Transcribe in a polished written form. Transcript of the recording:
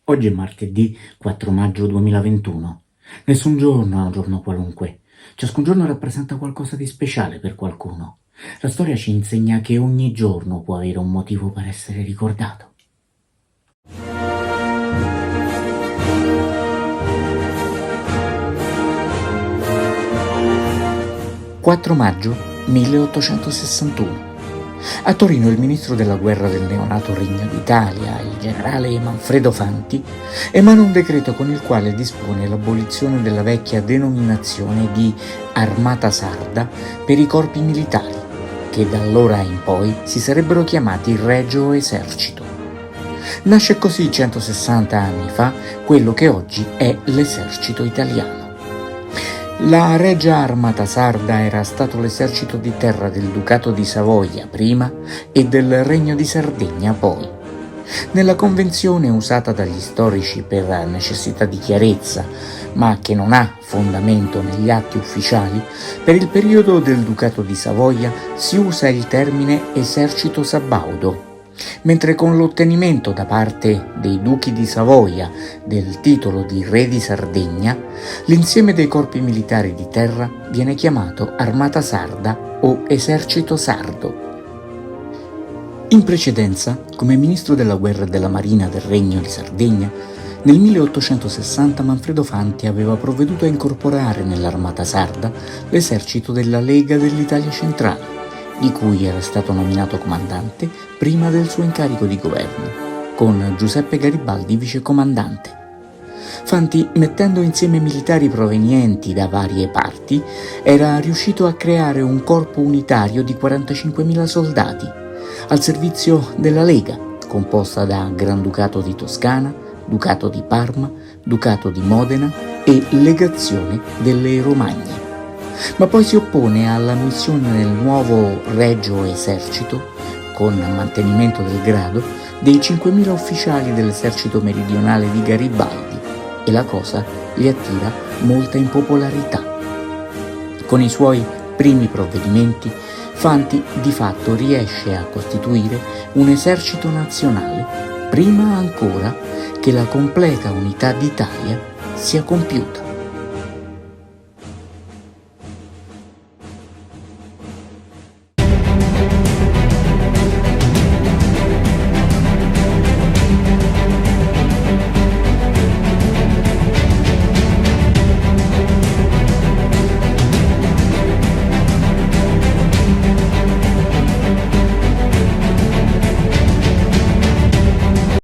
Oggi è martedì 4 maggio 2021. Nessun giorno è un giorno qualunque. Ciascun giorno rappresenta qualcosa di speciale per qualcuno. La storia ci insegna che ogni giorno può avere un motivo per essere ricordato. 4 maggio 1861. A Torino il ministro della guerra del neonato Regno d'Italia, il generale Manfredo Fanti, emana un decreto con il quale dispone l'abolizione della vecchia denominazione di Armata Sarda per i corpi militari, che da allora in poi si sarebbero chiamati Regio Esercito. Nasce così 160 anni fa quello che oggi è l'esercito italiano. La Regia Armata Sarda era stato l'esercito di terra del Ducato di Savoia prima e del Regno di Sardegna poi. Nella convenzione usata dagli storici per necessità di chiarezza, ma che non ha fondamento negli atti ufficiali, per il periodo del Ducato di Savoia si usa il termine esercito sabaudo, mentre con l'ottenimento da parte dei duchi di Savoia del titolo di re di Sardegna, l'insieme dei corpi militari di terra viene chiamato Armata Sarda o Esercito Sardo. In precedenza, come ministro della guerra e della marina del Regno di Sardegna, nel 1860 Manfredo Fanti aveva provveduto a incorporare nell'Armata Sarda l'esercito della Lega dell'Italia Centrale, di cui era stato nominato comandante prima del suo incarico di governo, con Giuseppe Garibaldi vicecomandante. Fanti, mettendo insieme militari provenienti da varie parti, era riuscito a creare un corpo unitario di 45.000 soldati, al servizio della Lega, composta da Granducato di Toscana, Ducato di Parma, Ducato di Modena e Legazione delle Romagne. Ma poi si oppone all'ammissione nel nuovo Regio Esercito, con mantenimento del grado, dei 5.000 ufficiali dell'esercito meridionale di Garibaldi, e la cosa gli attira molta impopolarità. Con i suoi primi provvedimenti, Fanti di fatto riesce a costituire un esercito nazionale prima ancora che la completa unità d'Italia sia compiuta.